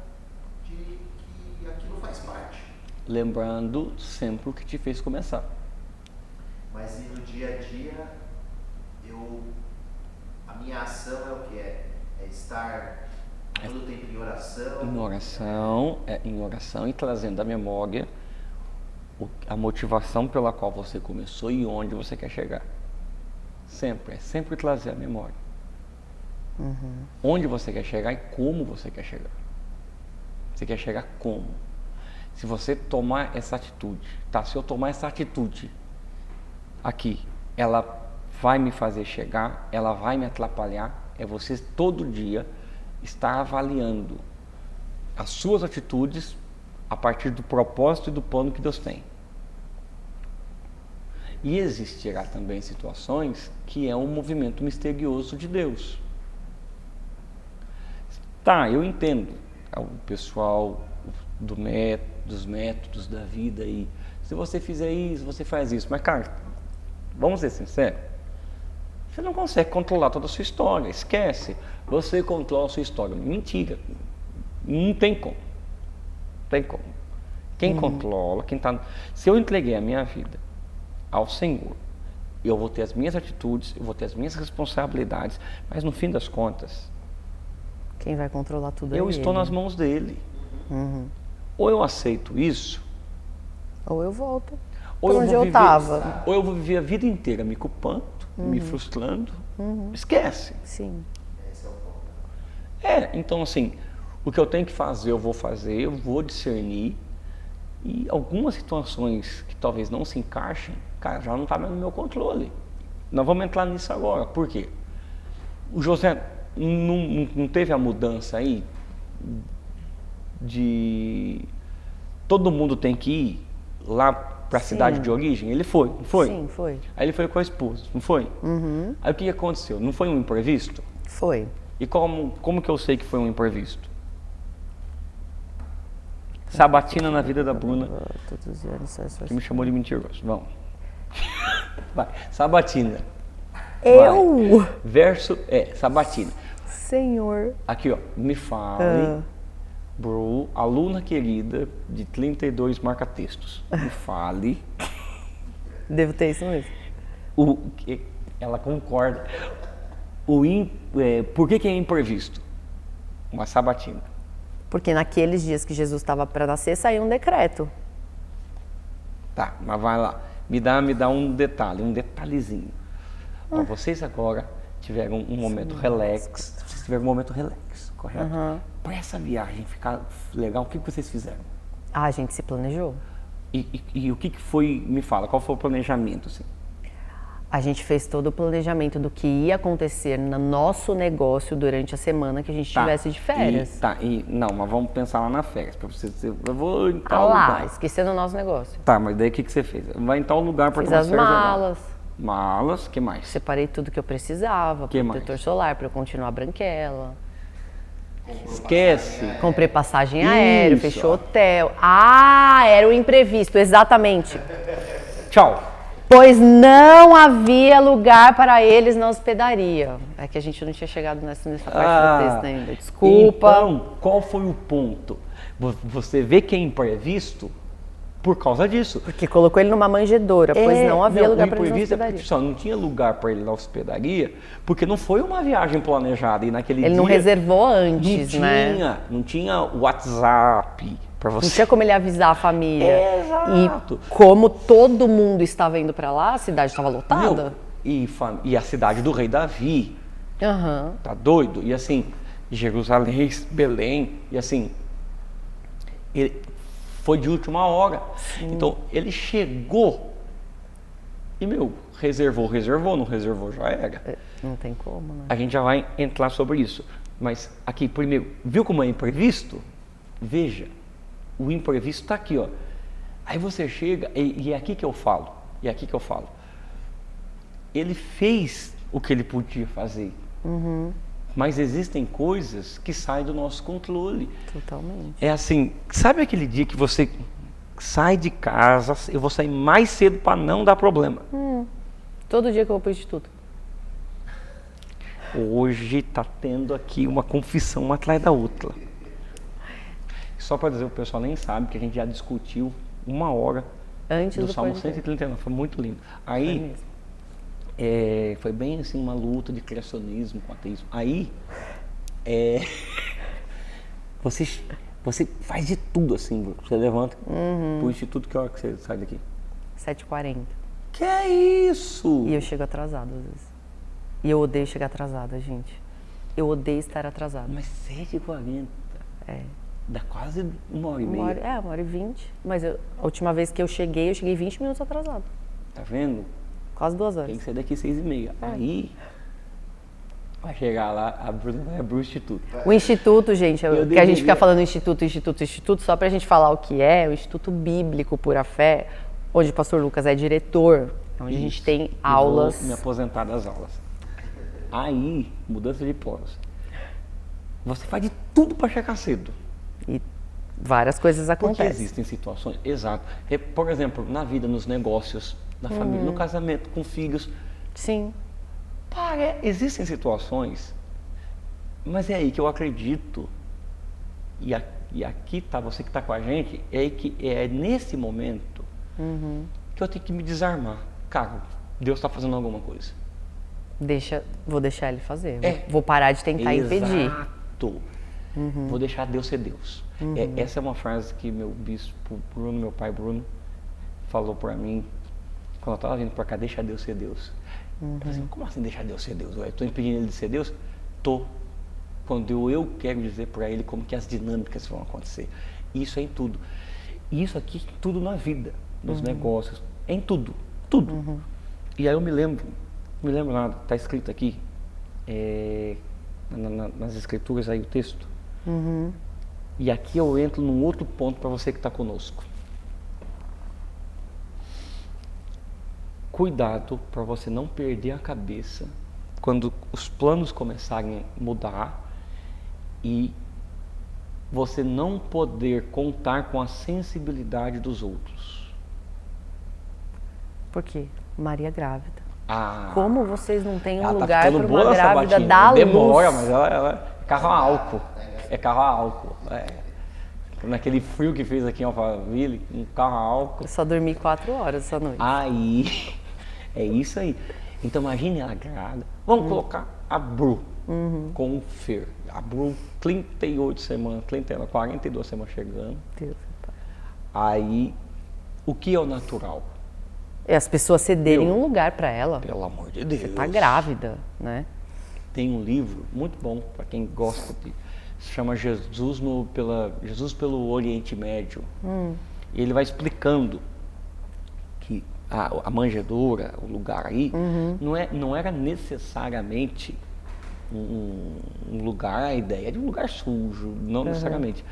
de que aquilo faz parte. Lembrando sempre o que te fez começar. Mas e no dia a dia, a minha ação é o que é? É estar todo o tempo em oração. Em oração e trazendo à memória a motivação pela qual você começou e onde você quer chegar. Sempre trazer a memória. Onde você quer chegar e como você quer chegar. Você quer chegar como? Se você tomar essa atitude, tá? Se eu tomar essa atitude aqui, ela vai me fazer chegar, ela vai me atrapalhar. É você todo dia estar avaliando as suas atitudes a partir do propósito e do plano que Deus tem. E existirá também situações que é um movimento misterioso de Deus. Tá, eu entendo o pessoal dos métodos da vida e se você fizer isso, você faz isso. Mas, cara, vamos ser sinceros, você não consegue controlar toda a sua história, esquece. Você controla a sua história. Mentira. Não tem como. Tem como. Quem controla, se eu entreguei a minha vida ao Senhor, eu vou ter as minhas atitudes, eu vou ter as minhas responsabilidades, mas no fim das contas, Quem vai controlar tudo é eu estou ele. nas mãos dele. Ou eu aceito isso, Ou eu volto ou pra onde eu estava. ou eu vou viver a vida inteira me culpando, me frustrando. Esquece. Sim. Esse é o ponto. Então assim, o que eu tenho que fazer, eu vou discernir. E algumas situações que talvez não se encaixem, cara, já não está mais no meu controle. Nós vamos entrar nisso agora. Por quê? O José não teve a mudança aí de todo mundo tem que ir lá para a cidade de origem? Ele foi, não foi? Sim, foi. Aí ele foi com a esposa, não foi? Aí o que aconteceu? Não foi um imprevisto? Foi. E como que eu sei que foi um imprevisto? Sabatina na vida da Bruna, que me chamou de mentiroso. Vamos. Vai. Sabatina. Eu? Vai. Verso Sabatina. Senhor. Aqui, ó. Me fale, Bru, aluna querida de 32 marca-textos. Me fale. Devo ter isso mesmo. Ela concorda. Por que é imprevisto? Uma sabatina. Porque naqueles dias que Jesus estava para nascer, saiu um decreto. Tá, mas vai lá. Me dá um detalhe, um detalhezinho. Ó, vocês agora tiveram um momento relax. Vocês tiveram um momento relax. correto? Para essa viagem ficar legal, o que vocês fizeram? A gente se planejou. E o que foi, me fala, qual foi o planejamento, assim? A gente fez todo o planejamento do que ia acontecer no nosso negócio durante a semana que a gente tivesse de férias. Não, mas vamos pensar lá na férias, para você dizer, eu vou em tal lugar. Esquecendo o nosso negócio. Tá, mas daí o que você fez? Vai em tal lugar para tomar as malas. Malas, que mais? Separei tudo que eu precisava, protetor solar para eu continuar branquela. Esquece. Comprei passagem aérea, fechou hotel. Era o imprevisto, exatamente. Tchau. Pois não havia lugar para eles na hospedaria. É que a gente não tinha chegado nessa parte do texto ainda. Desculpa. Então, qual foi o ponto? Você vê que é imprevisto por causa disso. Porque colocou ele numa manjedoura, pois não havia lugar para ele na hospedaria. Só não tinha lugar para ele na hospedaria, porque não foi uma viagem planejada. E naquele dia... Ele não reservou antes, né? Não tinha WhatsApp para você. Não tinha como ele avisar a família. Exato. E como todo mundo estava indo para lá, a cidade estava lotada. E a cidade do rei Davi. Tá doido? E assim, Jerusalém, Belém, e assim, ele foi de última hora. Sim. Então, ele chegou e, reservou, não reservou, já era. Não tem como, né? A gente já vai entrar sobre isso. Mas aqui, primeiro, viu como é imprevisto? Veja, o imprevisto está aqui, ó. Aí você chega, e é aqui que eu falo, Ele fez o que ele podia fazer. Mas existem coisas que saem do nosso controle. Totalmente. É assim, sabe aquele dia que você sai de casa, eu vou sair mais cedo para não dar problema? Todo dia que eu vou para o instituto. Hoje está tendo aqui uma confissão uma atrás da outra. Só para dizer, o pessoal nem sabe que a gente já discutiu 1 hora antes do Salmo 139, foi muito lindo. Aí, foi bem assim uma luta de criacionismo com ateísmo. Aí, você faz de tudo assim, você levanta pro instituto, que hora que você sai daqui? 7h40. Que é isso? E eu chego atrasado às vezes. E eu odeio chegar atrasada, gente. Eu odeio estar atrasada. Mas 7h40? Dá quase 1h30. 1h20. Mas a última vez que eu cheguei 20 minutos atrasado. Tá vendo? Quase 2 horas. Tem que sair daqui 6h30. Aí, vai chegar lá, a Bruna vai abrir o instituto. O instituto, gente, que a gente fica falando instituto, só pra gente falar o que é, o Instituto Bíblico Pura Fé, onde o pastor Lucas é diretor, onde a gente tem aulas. Vou me aposentar das aulas. Aí, mudança de planos. Você faz de tudo para chegar cedo. E várias coisas acontecem. Porque existem situações, exato. Por exemplo, na vida, nos negócios, na família, no casamento, com filhos. Sim. Existem situações, mas é aí que eu acredito, e aqui tá você que está com a gente, é nesse momento que eu tenho que me desarmar. Cara, Deus está fazendo alguma coisa. Vou deixar ele fazer. Vou parar de tentar impedir. Exato. Vou deixar Deus ser Deus. Essa é uma frase que meu bispo Bruno, meu pai Bruno, falou para mim quando eu estava vindo para cá: deixa Deus ser Deus. Eu assim, como assim deixar Deus ser Deus? Eu estou impedindo ele de ser Deus? Tô. Quando eu quero dizer para ele como que as dinâmicas vão acontecer. Isso é em tudo. Isso aqui é tudo na vida, nos negócios, em tudo. E aí eu me lembro nada, está escrito aqui, nas escrituras aí o texto. E aqui eu entro num outro ponto para você que está conosco. Cuidado para você não perder a cabeça quando os planos começarem a mudar e você não poder contar com a sensibilidade dos outros. Por quê? Maria grávida. Como vocês não têm um lugar para uma boa grávida dar luz? Demora, mas ela é carro a álcool. É carro a álcool. Naquele frio que fez aqui em Alphaville, um carro a álcool. Eu só dormi 4 horas essa noite. Aí, é isso aí. Então imagine ela grávida. Vamos colocar a Bru com o Fer. A Bru, 38 semanas, 42 semanas chegando. Deus, pai. Aí, o que é o natural? É as pessoas cederem um lugar para ela. Pelo amor de Deus. Você tá grávida, né? Tem um livro muito bom para quem gosta se chama Jesus pelo Oriente Médio. E ele vai explicando que a manjedoura, o lugar aí, não era necessariamente um lugar, a ideia de um lugar sujo, não necessariamente.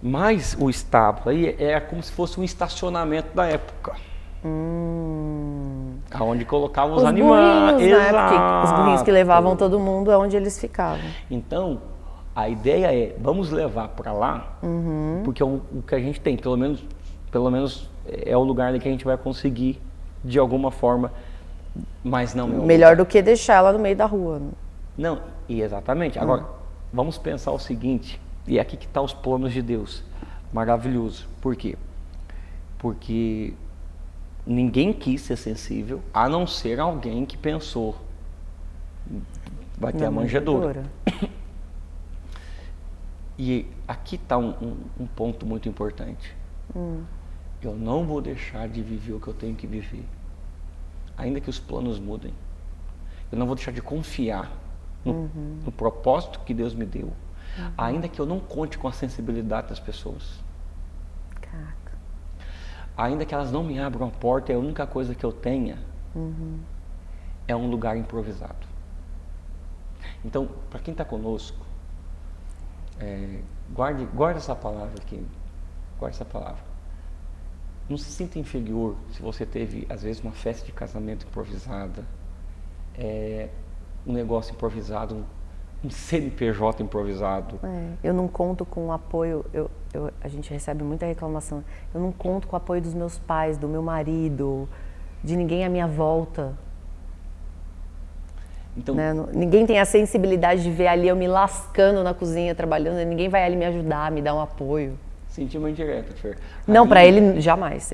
Mas o estábulo aí era como se fosse um estacionamento da época. Aonde colocavam os animais. Burrinhos, né? Porque os burrinhos que levavam todo mundo é onde eles ficavam. Então, a ideia é, vamos levar para lá, porque o que a gente tem, pelo menos é o lugar ali que a gente vai conseguir, de alguma forma, mas não... Melhor do que deixar ela no meio da rua. Né? Não, exatamente. Agora, vamos pensar o seguinte, e é aqui que está os planos de Deus. Maravilhoso. Por quê? Porque ninguém quis ser sensível, a não ser alguém que pensou, vai ter a manjedoura. E aqui está um ponto muito importante. Eu não vou deixar de viver o que eu tenho que viver, ainda que os planos mudem. Eu não vou deixar de confiar no propósito que Deus me deu, ainda que eu não conte com a sensibilidade das pessoas. Caraca. Ainda que elas não me abram a porta, a única coisa que eu tenha é um lugar improvisado. Então, para quem está conosco, guarde essa palavra aqui. Guarde essa palavra. Não se sinta inferior se você teve, às vezes, uma festa de casamento improvisada, um negócio improvisado, um CNPJ improvisado. Eu não conto com o apoio, a gente recebe muita reclamação, eu não conto com o apoio dos meus pais, do meu marido, de ninguém à minha volta. Então, né? Ninguém tem a sensibilidade de ver ali eu me lascando na cozinha, trabalhando, ninguém vai ali me ajudar, me dar um apoio. Senti uma indireta, Fer. Não, pra ele, jamais.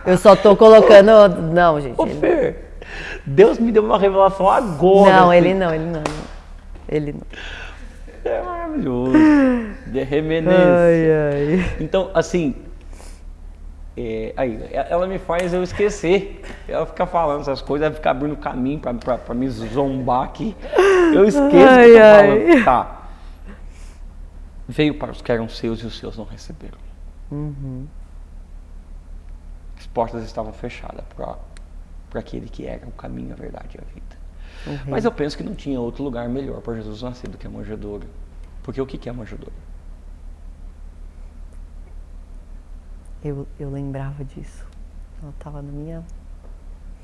Eu só tô colocando... Não, gente. Ô, Fer, Deus me deu uma revelação agora. Não, ele não. É maravilhoso. De remenência. Então, assim... aí, ela me faz eu esquecer. Ela fica falando essas coisas, ela fica abrindo caminho pra me zombar aqui. Eu esqueço o que eu tô falando. Tá. Veio para os que eram seus e os seus não receberam. As portas estavam fechadas para aquele que era o caminho, a verdade e a vida. Mas eu penso que não tinha outro lugar melhor para Jesus nascer do que a manjedoura. Porque o que é a manjedoura? Eu lembrava disso. Ela estava na minha...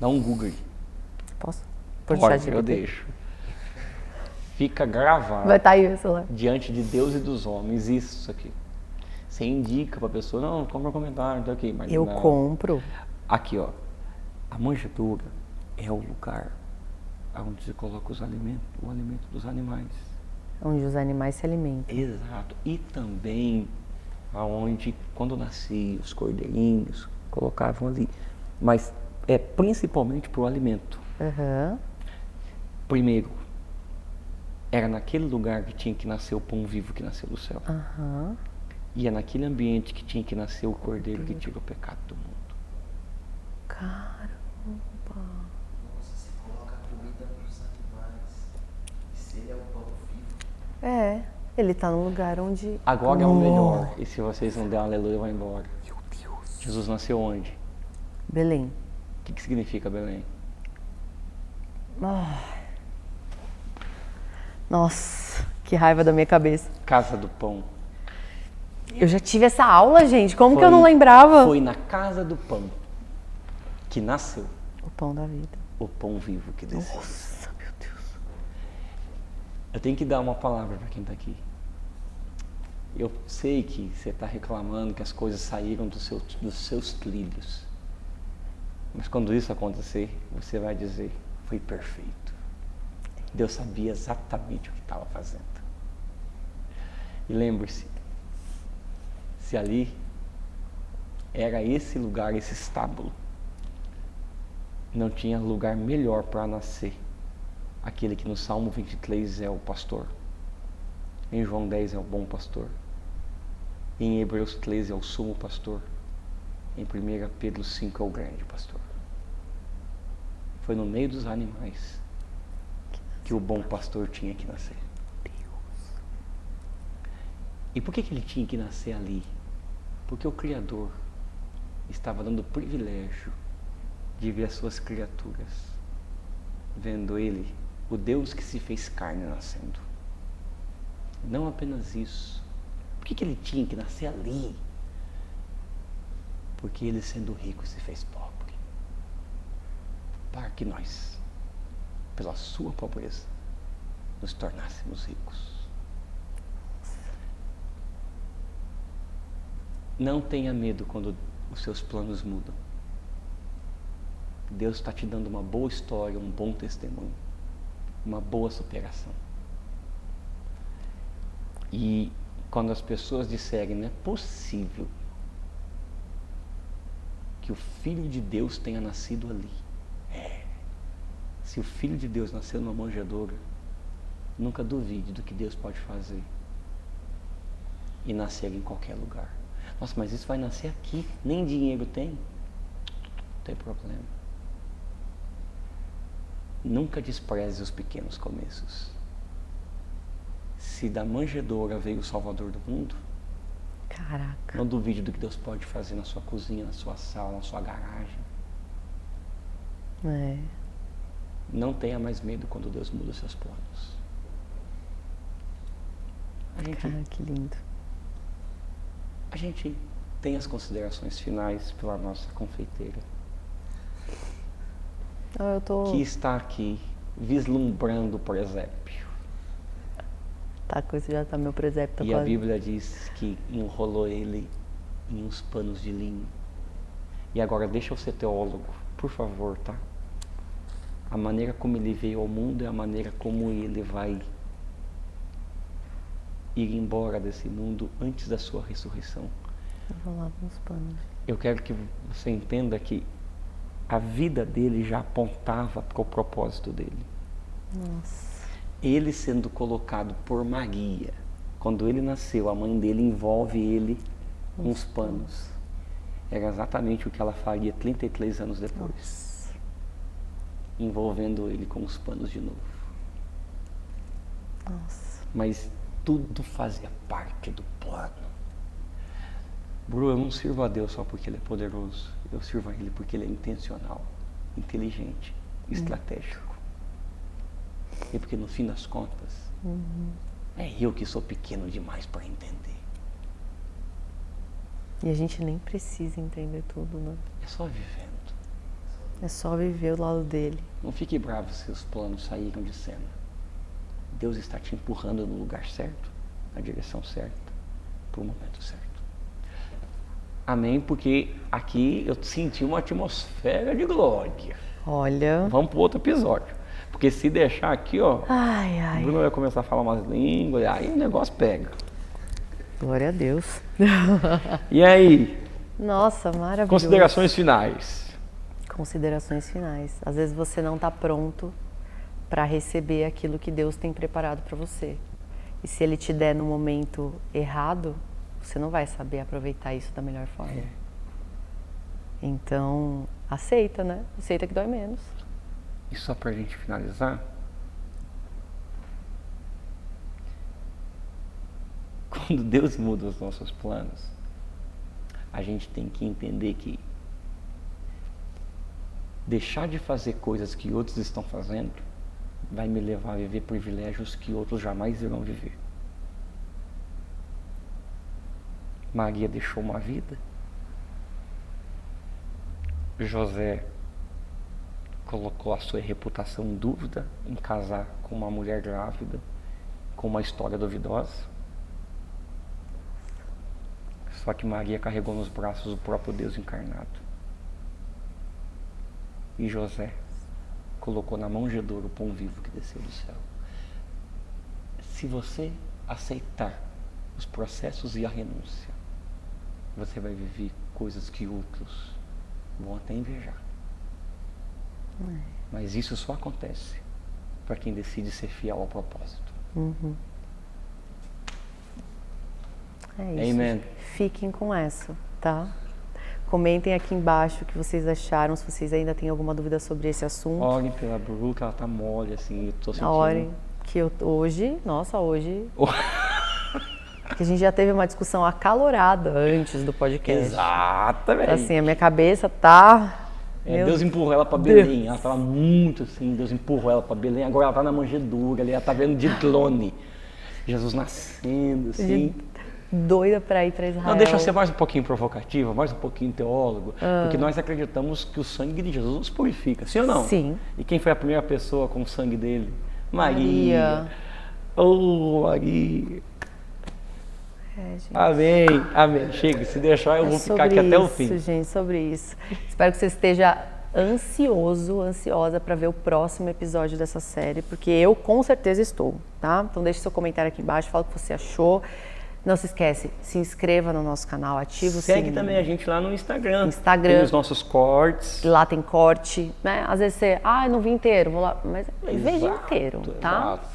Dá um Google aí. Posso? Pode, eu deixo. Fica gravado. Vai estar aí o celular. Diante de Deus e dos homens, isso aqui. Você indica para a pessoa, não, compra um comentário, tá aqui. Mas eu não. Compro. Aqui, ó. A manjedoura é o lugar onde se coloca o alimento dos animais. Onde os animais se alimentam. Exato. E também aonde, quando nascia, os cordeirinhos colocavam ali. Mas é principalmente para o alimento. Primeiro, era naquele lugar que tinha que nascer o pão vivo que nasceu do céu. E é naquele ambiente que tinha que nascer o cordeiro que tira o pecado do mundo. Caramba! Nossa, você coloca comida para os animais. E se ele é o pão vivo? Ele está no lugar onde... Agora é o melhor. E se vocês não der um aleluia, vai embora. Meu Deus! Jesus nasceu onde? Belém. O que significa Belém? Nossa, que raiva da minha cabeça. Casa do pão. Eu já tive essa aula, gente. Como que eu não lembrava? Foi na casa do pão que nasceu. O pão da vida. O pão vivo que desceu. Nossa, meu Deus. Eu tenho que dar uma palavra para quem está aqui. Eu sei que você está reclamando que as coisas saíram dos seus trilhos. Mas quando isso acontecer, você vai dizer, foi perfeito. Deus sabia exatamente o que estava fazendo. E lembre-se, se ali era esse lugar, esse estábulo, não tinha lugar melhor para nascer aquele que no Salmo 23 é o pastor, em João 10 é o bom pastor, em Hebreus 13 é o sumo pastor, em 1 Pedro 5 é o grande pastor. Foi no meio dos animais que o bom pastor tinha que nascer. E por que ele tinha que nascer ali? Porque o Criador estava dando o privilégio de ver as suas criaturas, vendo ele, o Deus que se fez carne, nascendo. Não apenas isso. Por que ele tinha que nascer ali? Porque ele, sendo rico, se fez pobre, para que nós, pela sua pobreza, nos tornássemos ricos. Não tenha medo quando os seus planos mudam. Deus está te dando uma boa história, um bom testemunho, uma boa superação. E quando as pessoas disserem, não é possível que o Filho de Deus tenha nascido ali. Se o Filho de Deus nasceu numa manjedoura, nunca duvide do que Deus pode fazer e nascer em qualquer lugar. Nossa, mas isso vai nascer aqui, nem dinheiro tem. Não tem problema. Nunca despreze os pequenos começos. Se da manjedoura veio o Salvador do mundo, caraca, não duvide do que Deus pode fazer na sua cozinha, na sua sala, na sua garagem. Não tenha mais medo quando Deus muda os seus planos. Cara, que lindo. A gente tem as considerações finais pela nossa confeiteira. Que está aqui vislumbrando o presépio. Já tá meu presépio. E a Bíblia diz que enrolou ele em uns panos de linho. E agora deixa eu ser teólogo, por favor, tá? A maneira como ele veio ao mundo é a maneira como ele vai ir embora desse mundo antes da sua ressurreição. Enrolado nos panos. Eu quero que você entenda que a vida dele já apontava para o propósito dele. Nossa. Ele sendo colocado por Maria, quando ele nasceu, a mãe dele envolve ele com os panos. Era exatamente o que ela faria 33 anos depois. Nossa. Envolvendo ele com os panos de novo. Nossa. Mas tudo fazia parte do plano. Bru, eu não sirvo a Deus só porque Ele é poderoso. Eu sirvo a Ele porque Ele é intencional, inteligente, estratégico. E porque no fim das contas, é eu que sou pequeno demais para entender. E a gente nem precisa entender tudo, né? É só vivendo. É só viver o lado dele. Não fique bravo se os planos saíram de cena. Deus está te empurrando no lugar certo, na direção certa, para o momento certo. Amém, porque aqui eu senti uma atmosfera de glória. Olha. Vamos para o outro episódio. Porque se deixar aqui, ó, o Bruno vai começar a falar umas línguas, aí o negócio pega. Glória a Deus. E aí? Nossa, maravilhoso. Considerações finais. Considerações finais. Às vezes você não está pronto para receber aquilo que Deus tem preparado para você. E se Ele te der no momento errado, você não vai saber aproveitar isso da melhor forma. Então, aceita, né? Aceita que dói menos. E só pra gente finalizar, quando Deus muda os nossos planos, a gente tem que entender que deixar de fazer coisas que outros estão fazendo vai me levar a viver privilégios que outros jamais irão viver. Maria deixou uma vida. José colocou a sua reputação em dúvida em casar com uma mulher grávida, com uma história duvidosa. Só que Maria carregou nos braços o próprio Deus encarnado. E José colocou na manjedoura o pão vivo que desceu do céu. Se você aceitar os processos e a renúncia, você vai viver coisas que outros vão até invejar. Mas isso só acontece para quem decide ser fiel ao propósito. É isso. Amen. Fiquem com essa, tá? Comentem aqui embaixo o que vocês acharam, se vocês ainda têm alguma dúvida sobre esse assunto. Orem pela Bru, que ela tá mole, assim, eu tô sentindo. Orem, que hoje... que a gente já teve uma discussão acalorada antes do podcast. Exatamente. Assim, a minha cabeça tá... Deus empurrou ela pra Belém, ela tava muito assim, Deus empurrou ela pra Belém, agora ela tá na manjedoura ali, ela tá vendo de drone, Jesus nascendo, assim. Doida pra ir pra Israel. Não, deixa eu ser mais um pouquinho provocativa, mais um pouquinho teólogo, porque nós acreditamos que o sangue de Jesus nos purifica, sim ou não? Sim. E quem foi a primeira pessoa com o sangue dele? Maria. Oh, Maria. Amém, amém. Chega, se deixar eu vou ficar aqui até o fim. Sobre isso, gente, sobre isso. Espero que você esteja ansiosa para ver o próximo episódio dessa série, porque eu com certeza estou, tá? Então deixe seu comentário aqui embaixo, fala o que você achou. Não se esquece, se inscreva no nosso canal, ativa o sininho. Segue também a gente lá no Instagram. Tem os nossos cortes. Lá tem corte, né? Às vezes você, eu não vi inteiro, vou lá, mas veja inteiro, tá? Exato.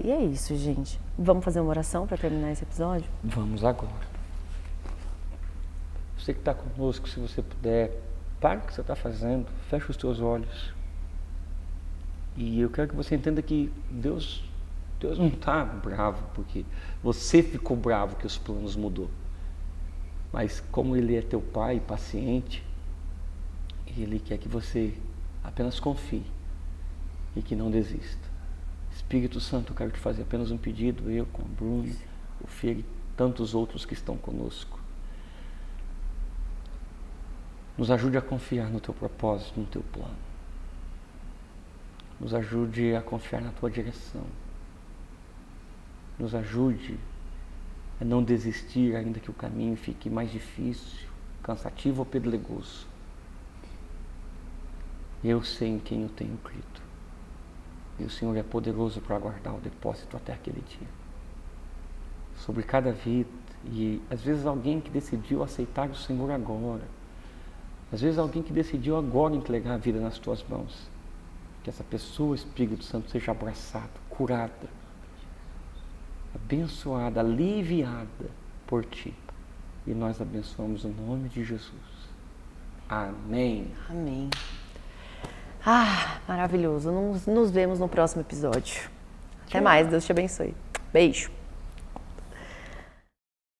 E é isso, gente. Vamos fazer uma oração para terminar esse episódio? Vamos agora. Você que está conosco, se você puder, para o que você está fazendo, fecha os teus olhos. E eu quero que você entenda que Deus não está bravo porque você ficou bravo que os planos mudou. Mas como Ele é teu Pai, paciente, Ele quer que você apenas confie e que não desista. Espírito Santo, eu quero te fazer apenas um pedido, eu com o Bruno, o Fê e tantos outros que estão conosco. Nos ajude a confiar no teu propósito, no teu plano. Nos ajude a confiar na tua direção. Nos ajude a não desistir, ainda que o caminho fique mais difícil, cansativo ou pedregoso. Eu sei em quem eu tenho crido. E o Senhor é poderoso para guardar o depósito até aquele dia. Sobre cada vida, e às vezes alguém que decidiu aceitar o Senhor agora, às vezes alguém que decidiu agora entregar a vida nas tuas mãos, que essa pessoa, Espírito Santo, seja abraçada, curada, abençoada, aliviada por Ti. E nós abençoamos o nome de Jesus. Amém. Amém. Maravilhoso. Nos vemos no próximo episódio. Até mais. Deus te abençoe. Beijo.